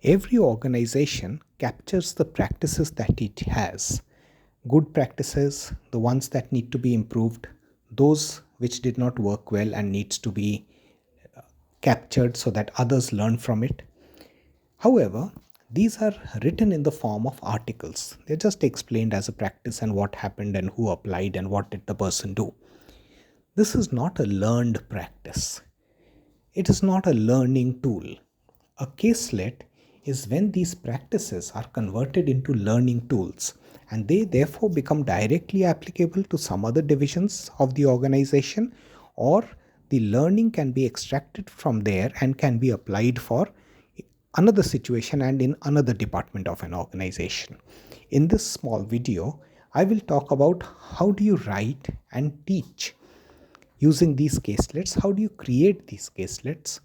Every organization captures the practices that it has. Good practices, the ones that need to be improved, those which did not work well and needs to be captured so that others learn from it. However, these are written in the form of articles. They're just explained as a practice and what happened and who applied and what did the person do. This is not a learned practice. It is not a learning tool. A caselet is when these practices are converted into learning tools and they therefore become directly applicable to some other divisions of the organization, or the learning can be extracted from there and can be applied for another situation and in another department of an organization. In this small video, I will talk about how do you write and teach using these caselets, how do you create these caselets,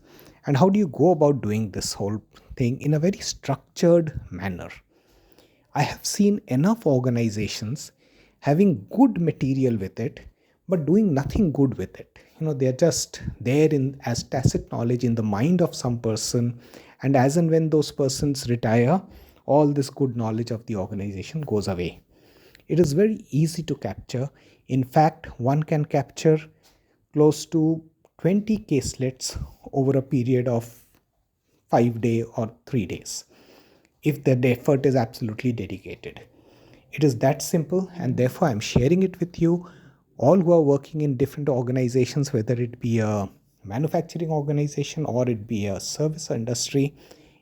and how do you go about doing this whole thing in a very structured manner. I have seen enough organizations having good material with it, but doing nothing good with it. They're just there in as tacit knowledge in the mind of some person, and as and when those persons retire, all this good knowledge of the organization goes away. It is very easy to capture. In fact, one can capture close to 20 caselets over a period of 5 days or 3 days if the effort is absolutely dedicated. It is that simple, and therefore I'm sharing it with you all who are working in different organizations, whether it be a manufacturing organization or it be a service industry.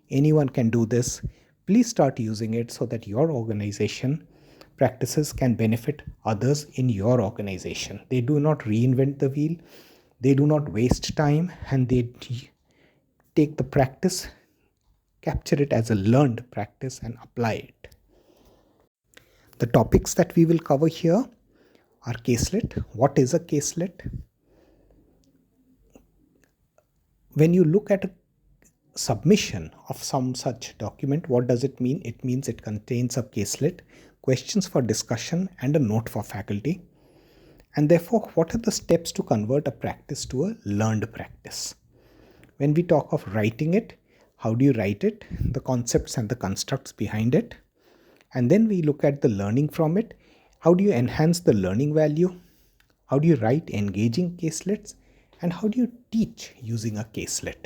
Anyone can do this. Please start using it so that your organization practices can benefit others in your organization. They do not reinvent the wheel, they do not waste time, and they take the practice, capture it as a learned practice, and apply it. The topics that we will cover here are caselet. What is a caselet? When you look at a submission of some such document, what does it mean? It means it contains a caselet, questions for discussion, and a note for faculty. And therefore, what are the steps to convert a practice to a learned practice? When we talk of writing it, how do you write it? The concepts and the constructs behind it. And then we look at the learning from it. How do you enhance the learning value? How do you write engaging caselets? And how do you teach using a caselet?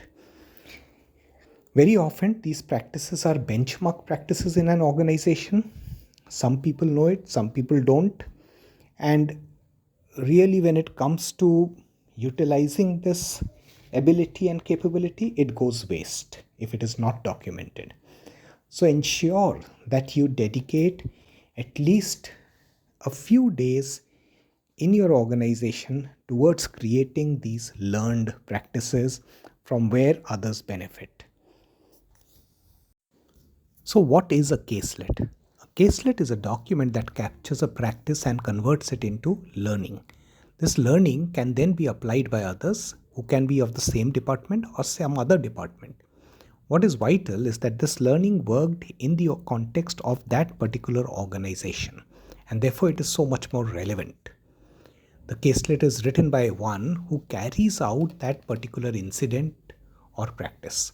Very often, these practices are benchmark practices in an organization. Some people know it, some people don't. And really, when it comes to utilizing this ability and capability, it goes waste if it is not documented. So ensure that you dedicate at least a few days in your organization towards creating these learned practices from where others benefit. So what is a caselet? A caselet is a document that captures a practice and converts it into learning. This learning can then be applied by others who can be of the same department or some other department. What is vital is that this learning worked in the context of that particular organization, and therefore it is so much more relevant. The caselet is written by one who carries out that particular incident or practice.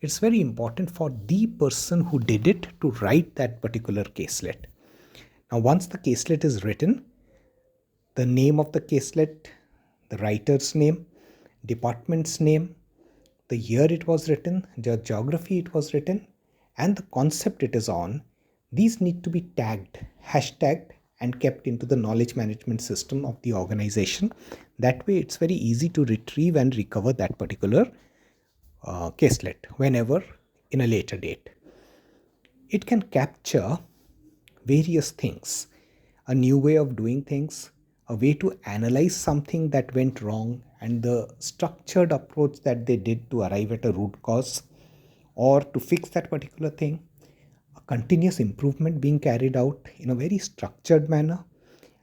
It's very important for the person who did it to write that particular caselet. Now, once the caselet is written, the name of the caselet, the writer's name, department's name, the year it was written, the geography it was written, and the concept it is on, these need to be tagged, hashtagged, and kept into the knowledge management system of the organization. That way, it's very easy to retrieve and recover that particular caselet whenever in a later date. It can capture various things, a new way of doing things, a way to analyze something that went wrong, and the structured approach that they did to arrive at a root cause or to fix that particular thing, a continuous improvement being carried out in a very structured manner,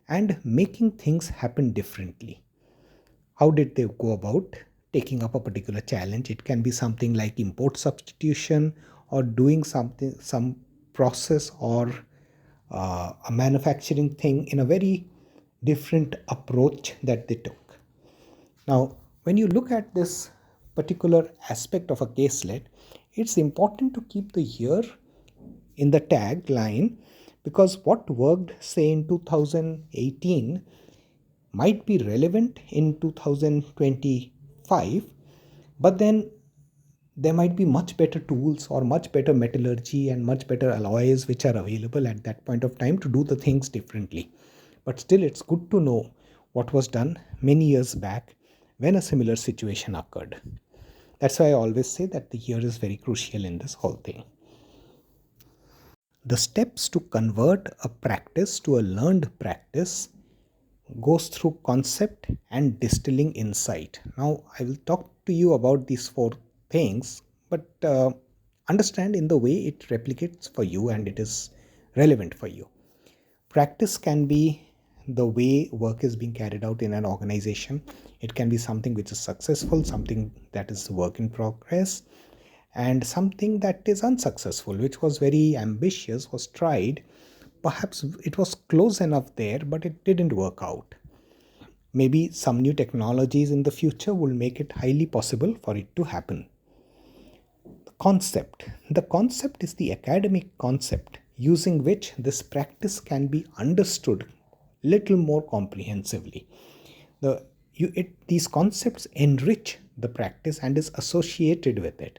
and making things happen differently. How did they go about taking up a particular challenge? It can be something like import substitution or doing some process or a manufacturing thing in a very different approach that they took. Now, when you look at this particular aspect of a caselet, It's important to keep the year in the tagline because what worked, say, in 2018 might be relevant in 2025, but then there might be much better tools or much better metallurgy and much better alloys which are available at that point of time to do the things differently. But still, it's good to know what was done many years back when a similar situation occurred. That's why I always say that the year is very crucial in this whole thing. The steps to convert a practice to a learned practice goes through concept and distilling insight. Now, I will talk to you about these four things, but understand in the way it replicates for you and it is relevant for you. Practice can be the way work is being carried out in an organization. It can be something which is successful, something that is work in progress, and something that is unsuccessful, which was very ambitious, was tried. Perhaps it was close enough there, but it didn't work out. Maybe some new technologies in the future will make it highly possible for it to happen. Concept. The concept is the academic concept using which this practice can be understood little more comprehensively. These concepts enrich the practice and is associated with it.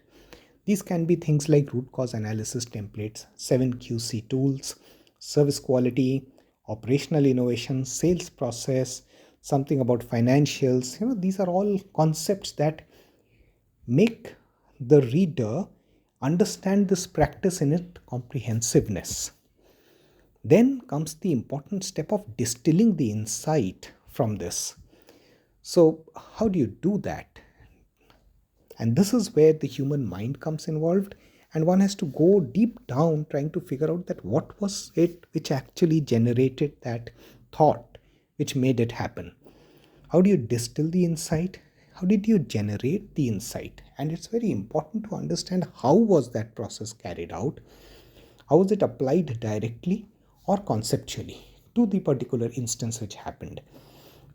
These can be things like root cause analysis templates, 7QC tools, service quality, operational innovation, sales process, something about financials. These are all concepts that make the reader understand this practice in its comprehensiveness. Then comes the important step of distilling the insight from this. So, how do you do that? And this is where the human mind comes involved, and one has to go deep down trying to figure out that what was it which actually generated that thought which made it happen. How do you distill the insight? How did you generate the insight? And it's very important to understand how was that process carried out. How was it applied directly or conceptually to the particular instance which happened?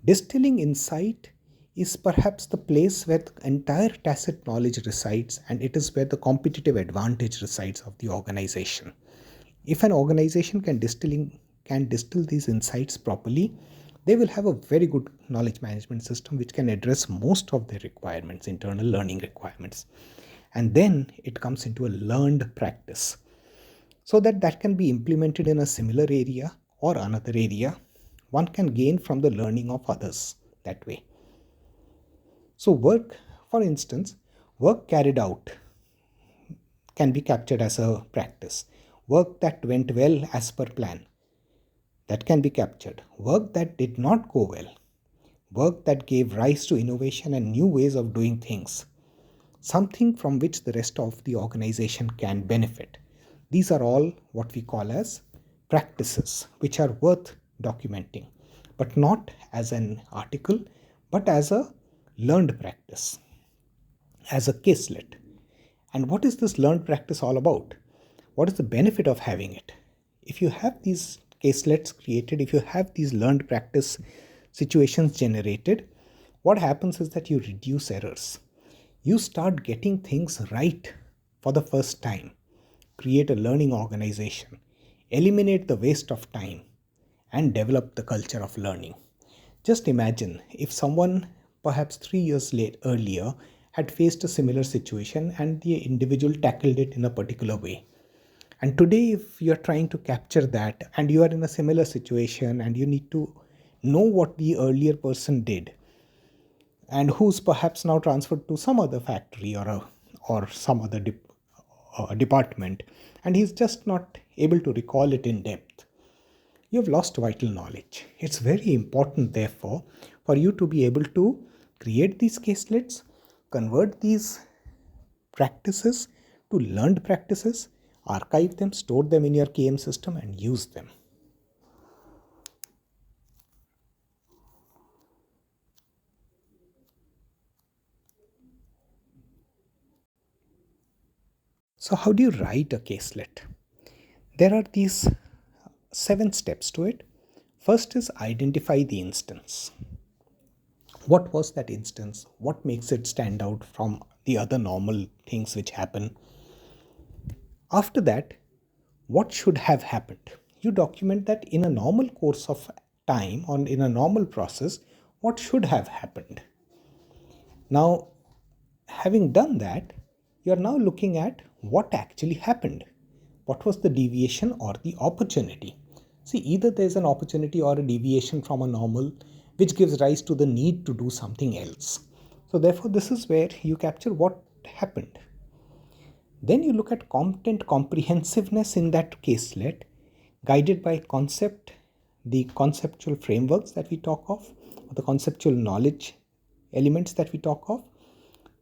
Distilling insight is perhaps the place where the entire tacit knowledge resides, and it is where the competitive advantage resides of the organization. If an organization can distill these insights properly, they will have a very good knowledge management system which can address most of their requirements, internal learning requirements. And then it comes into a learned practice so that that can be implemented in a similar area or another area. One can gain from the learning of others that way. So work, for instance, work carried out can be captured as a practice. Work that went well as per plan, that can be captured. Work that did not go well, work that gave rise to innovation and new ways of doing things, something from which the rest of the organization can benefit. These are all what we call as practices, which are worth documenting, but not as an article, but as a learned practice, as a caselet. And what is this learned practice all about? What is the benefit of having it? If you have these caselets created, if you have these learned practice situations generated, what happens is that you reduce errors. You start getting things right for the first time. Create a learning organization, eliminate the waste of time, and develop the culture of learning. Just imagine if someone, perhaps 3 years earlier, had faced a similar situation and the individual tackled it in a particular way. And today, if you're trying to capture that and you are in a similar situation and you need to know what the earlier person did and who's perhaps now transferred to some other factory or some other department, and he's just not able to recall it in depth, you have lost vital knowledge. It's very important, therefore, for you to be able to create these caselets, convert these practices to learned practices, archive them, store them in your KM system, and use them. So, how do you write a caselet? There are these 7 steps to it. First is identify the instance. What was that instance? What makes it stand out from the other normal things which happen? After that, what should have happened? You document that in a normal course of time or in a normal process, what should have happened. Now, having done that, you are now looking at what actually happened. What was the deviation or the opportunity? See, either there's an opportunity or a deviation from a normal which gives rise to the need to do something else. So, therefore, this is where you capture what happened. Then you look at content comprehensiveness in that caselet, guided by concept, the conceptual frameworks that we talk of, the conceptual knowledge elements that we talk of,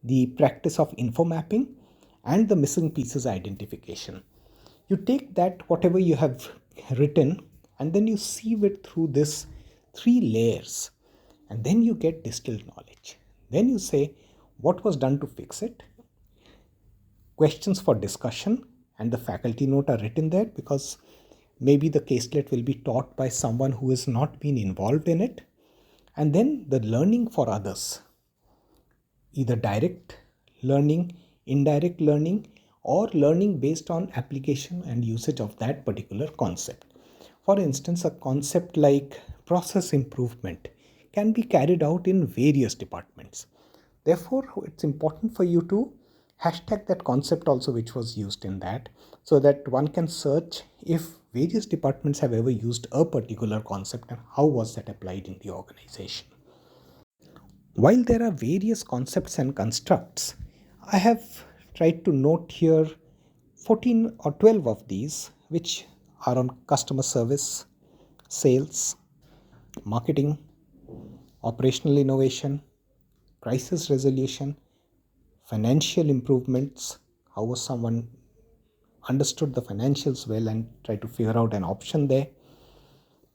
the practice of info mapping, and the missing pieces identification. You take that, whatever you have written, and then you sieve it through this three layers, and then you get distilled knowledge. Then you say, what was done to fix it? Questions for discussion, and the faculty note are written there because maybe the caselet will be taught by someone who has not been involved in it. And then the learning for others, either direct learning, indirect learning, or learning based on application and usage of that particular concept. For instance, a concept like process improvement can be carried out in various departments. Therefore, it's important for you to hashtag that concept also which was used in that, so that one can search if various departments have ever used a particular concept and how was that applied in the organization. While there are various concepts and constructs, I have tried to note here 14 or 12 of these, which are on customer service, sales, marketing, operational innovation, crisis resolution, financial improvements. How was someone understood the financials well and tried to figure out an option there?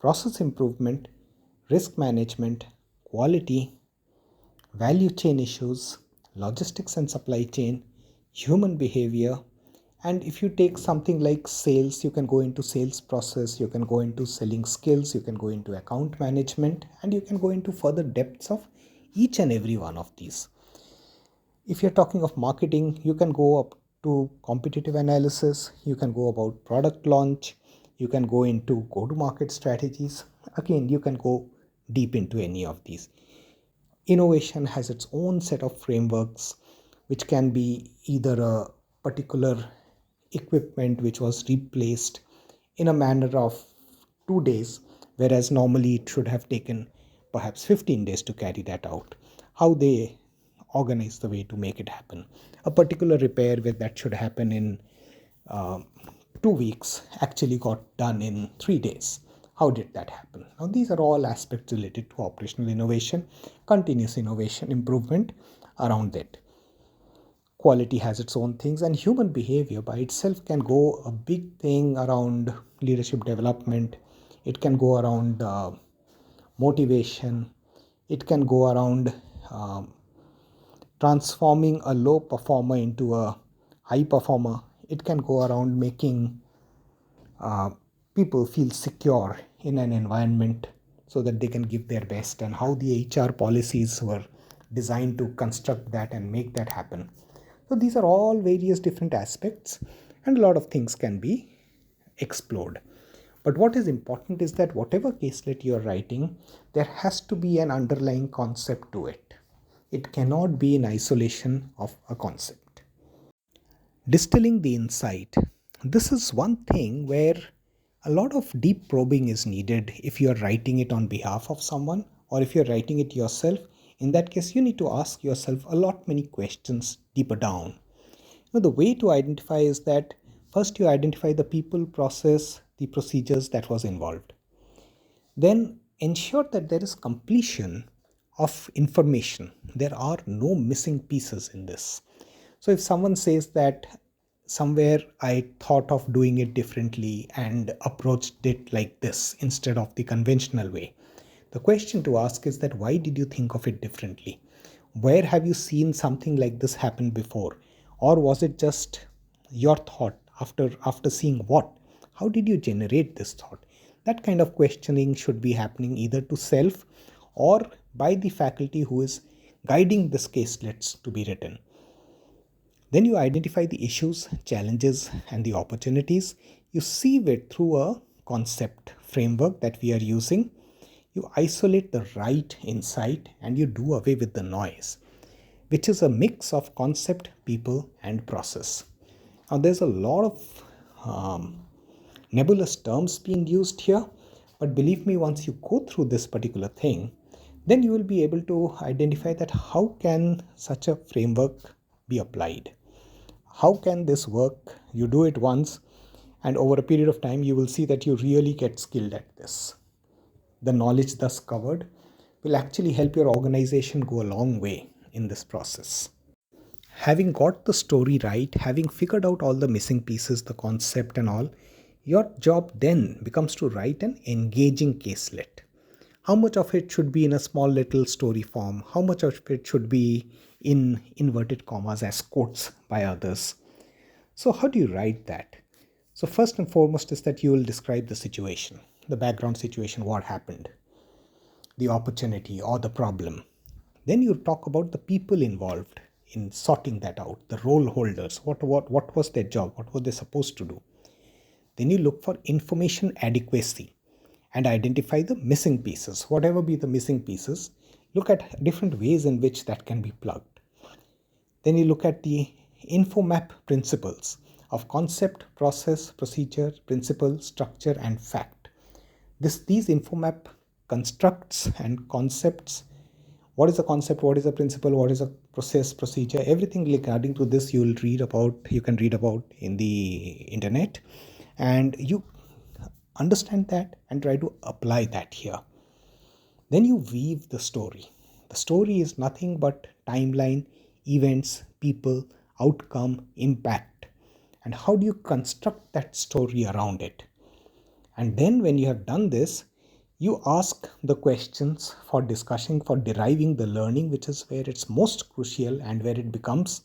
Process improvement, risk management, quality, value chain issues, logistics and supply chain, human behavior. And if you take something like sales, you can go into sales process, you can go into selling skills, you can go into account management, and you can go into further depths of each and every one of these. If you're talking of marketing, you can go up to competitive analysis, you can go about product launch, you can go into go to market strategies. Again, you can go deep into any of these. Innovation has its own set of frameworks, which can be either a particular equipment which was replaced in a manner of 2 days, whereas normally it should have taken perhaps 15 days to carry that out. How they organize the way to make it happen. A particular repair where that should happen in uh, 2 weeks actually got done in 3 days. How did that happen? Now, these are all aspects related to operational innovation, continuous innovation, improvement around that. Quality has its own things, and human behavior by itself can go a big thing around leadership development. It can go around motivation. It can go around transforming a low performer into a high performer. It can go around making uh, people feel secure in an environment so that they can give their best, and how the HR policies were designed to construct that and make that happen. So these are all various different aspects, and a lot of things can be explored. But what is important is that whatever caselet you are writing, there has to be an underlying concept to it. It cannot be in isolation of a concept. Distilling the insight. This is one thing where a lot of deep probing is needed if you are writing it on behalf of someone or if you're writing it yourself. In that case, you need to ask yourself a lot many questions deeper down. The way to identify is that first you identify the people, process, the procedures that was involved. Then ensure that there is completion of information. There are no missing pieces in this. So if someone says that somewhere I thought of doing it differently and approached it like this instead of the conventional way, the question to ask is that why did you think of it differently? Where have you seen something like this happen before? Or was it just your thought after seeing what? How did you generate this thought? That kind of questioning should be happening either to self or by the faculty who is guiding this caselets to be written. Then you identify the issues, challenges, and the opportunities. You sieve it through a concept framework that we are using. You isolate the right insight and you do away with the noise, which is a mix of concept, people, and process. Now, there's a lot of nebulous terms being used here, but believe me, once you go through this particular thing, then you will be able to identify that how can such a framework be applied. How can this work? You do it once, and over a period of time, you will see that you really get skilled at this. The knowledge thus covered will actually help your organization go a long way in this process. Having got the story right, having figured out all the missing pieces, the concept and all, your job then becomes to write an engaging caselet. How much of it should be in a small little story form? How much of it should be in inverted commas as quotes by others? So, how do you write that? So, first and foremost is that you will describe the situation, the background situation, what happened, the opportunity or the problem. Then you talk about the people involved in sorting that out, the role holders, what was their job, what were they supposed to do. Then you look for information adequacy and identify the missing pieces. Whatever be the missing pieces, look at different ways in which that can be plugged. Then you look at the infomap principles of concept, process, procedure, principle, structure, and fact. These infomap constructs and concepts. What is a concept? What is a principle? What is a process, procedure? Everything regarding to this you can read about in the internet, and you understand that and try to apply that here. Then you weave the story. The story is nothing but timeline, events, people, outcome, impact. And how do you construct that story around it? And then when you have done this, you ask the questions for discussing, for deriving the learning, which is where it's most crucial and where it becomes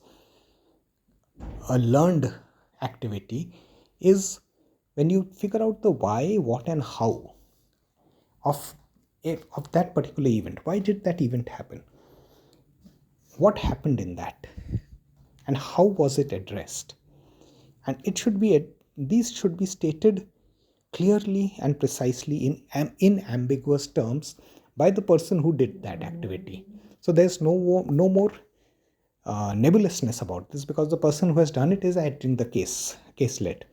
a learned activity, is when you figure out the why, what, and how of that particular event. Why did that event happen? What happened in that? And how was it addressed? And these should be stated clearly and precisely in ambiguous terms by the person who did that activity. So there's no more nebulousness about this, because the person who has done it is in the caselet.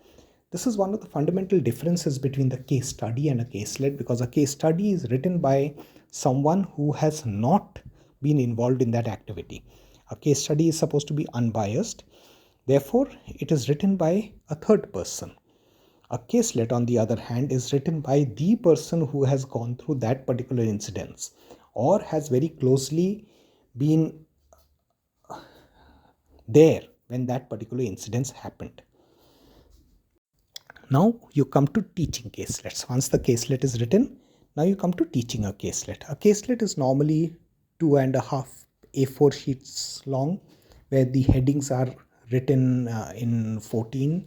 This is one of the fundamental differences between the case study and a caselet, because a case study is written by someone who has not been involved in that activity. A case study is supposed to be unbiased. Therefore, it is written by a third person. A caselet, on the other hand, is written by the person who has gone through that particular incident or has very closely been there when that particular incident happened. Now you come to teaching caselets. Once the caselet is written, now you come to teaching a caselet. A caselet is normally 2.5 A4 sheets long, where the headings are written in 14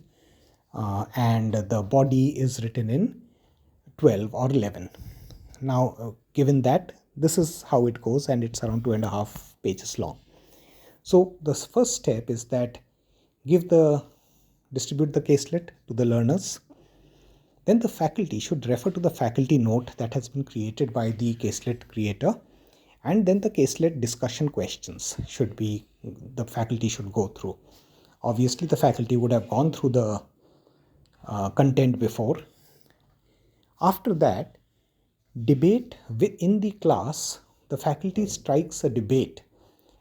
and the body is written in 12 or 11. Now, given that, this is how it goes, and it's around 2.5 pages long. So the first step is that distribute the caselet to the learners. Then the faculty should refer to the faculty note that has been created by the caselet creator, and then the caselet discussion questions the faculty should go through. Obviously, the faculty would have gone through the content before. After that, debate within the class. The faculty strikes a debate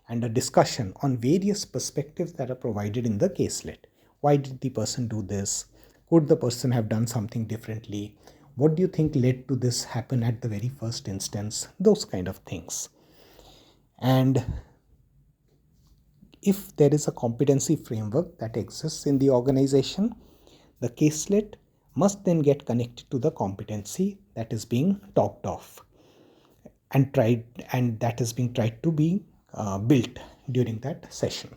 and a discussion on various perspectives that are provided in the caselet. Why did the person do this? Could the person have done something differently? What do you think led to this happen at the very first instance? Those kind of things. And if there is a competency framework that exists in the organization, the caselet must then get connected to the competency that is being talked of and that is being tried to be built during that session.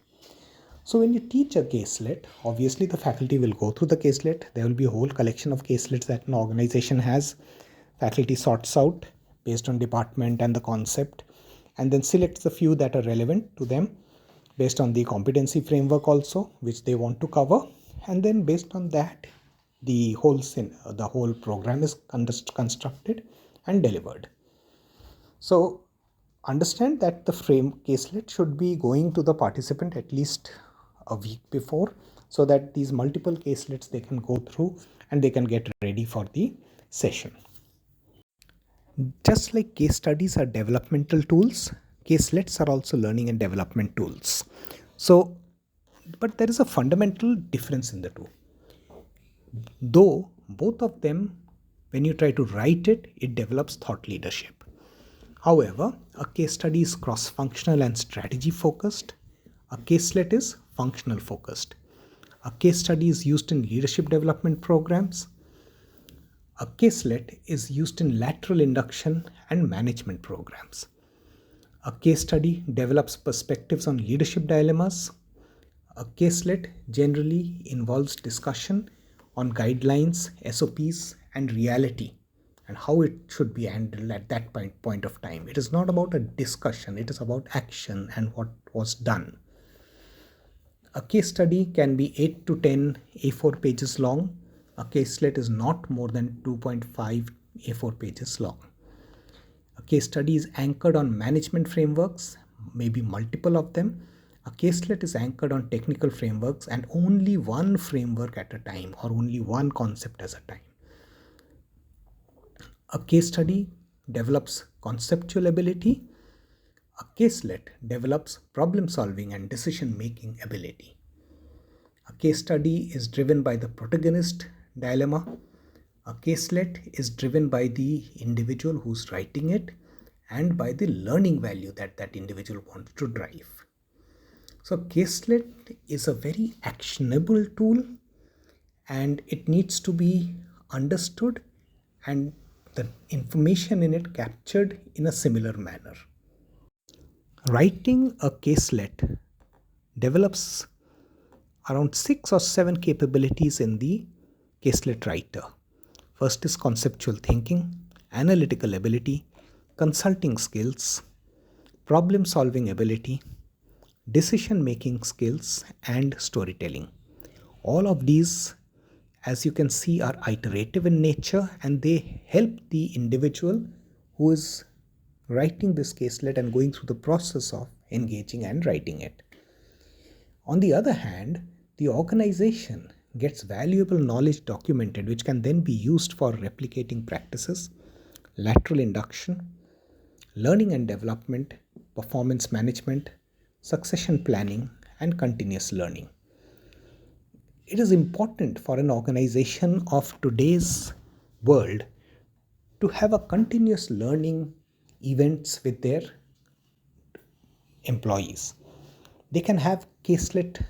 So when you teach a caselet, obviously the faculty will go through the caselet. There will be a whole collection of caselets that an organization has. Faculty sorts out based on department and the concept, and then selects the few that are relevant to them. based on the competency framework also, which they want to cover. And then based on that, the whole program is constructed and delivered. So understand that the frame caselet should be going to the participant at least a week before, so that these multiple caselets they can go through and they can get ready for the session. Just like case studies are developmental tools, caselets are also learning and development tools. So, but there is a fundamental difference in the two. Though both of them, when you try to write it, it develops thought leadership. However, a case study is cross-functional and strategy focused. A caselet is functional focused. A case study is used in leadership development programs. A caselet is used in lateral induction and management programs. A case study develops perspectives on leadership dilemmas. A caselet generally involves discussion on guidelines, SOPs, and reality, and how it should be handled at that point of time. It is not about a discussion, it is about action and what was done. A case study can be 8 to 10 A4 pages long. A caselet is not more than 2.5 A4 pages long. A case study is anchored on management frameworks, maybe multiple of them. A caselet is anchored on technical frameworks and only one framework at a time, or only one concept at a time. A case study develops conceptual ability. A caselet develops problem solving and decision making ability. A case study is driven by the protagonist dilemma. A caselet is driven by the individual who's writing it and by the learning value that that individual wants to drive. So caselet is a very actionable tool, and it needs to be understood and the information in it captured in a similar manner. Writing a caselet develops around 6 or 7 capabilities in the caselet writer. First is conceptual thinking, analytical ability, consulting skills, problem solving ability, decision making skills, and storytelling. All of these, as you can see, are iterative in nature, and they help the individual who is writing this caselet and going through the process of engaging and writing it. On the other hand, the organization gets valuable knowledge documented, which can then be used for replicating practices, lateral induction, learning and development, performance management, succession planning, and continuous learning. It is important for an organization of today's world to have a continuous learning events with their employees. They can have caselet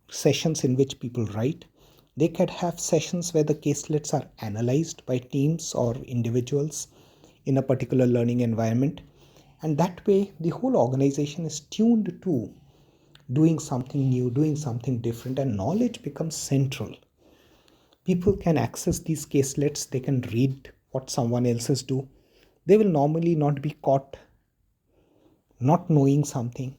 sessions in which people write. They can have sessions where the caselets are analyzed by teams or individuals in a particular learning environment. And that way, the whole organization is tuned to doing something new, doing something different, and knowledge becomes central. People can access these caselets, they can read what someone else's do. They will normally not be caught not knowing something.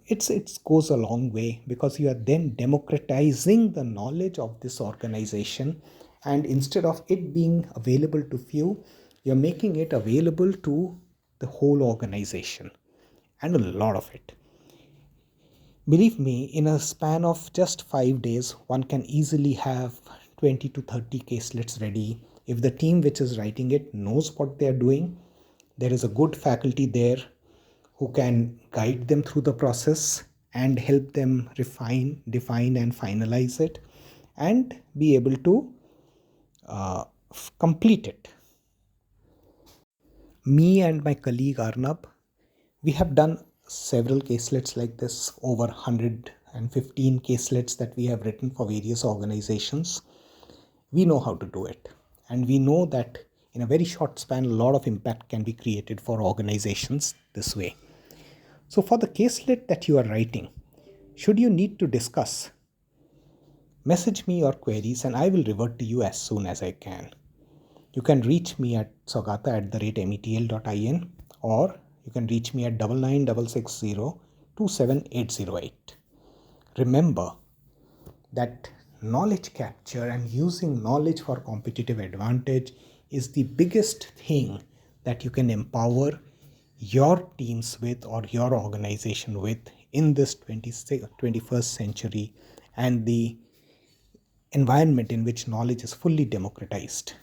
It goes a long way, because you are then democratizing the knowledge of this organization, and instead of it being available to few, you're making it available to the whole organization, and a lot of it. Believe me, in a span of just 5 days, one can easily have 20 to 30 caselets ready. If the team which is writing it knows what they are doing, there is a good faculty there who can guide them through the process and help them refine, define, and finalize it, and be able to complete it. Me and my colleague Arnab, we have done several caselets like this, over 115 caselets that we have written for various organizations. We know how to do it, and we know that in a very short span, a lot of impact can be created for organizations this way. So for the caselet that you are writing, should you need to discuss, message me your queries and I will revert to you as soon as I can. You can reach me at saugata@metl.in, or You can reach me at 9966027808. Remember that knowledge capture and using knowledge for competitive advantage is the biggest thing that you can empower your teams with or your organization with in this 21st century and the environment in which knowledge is fully democratized.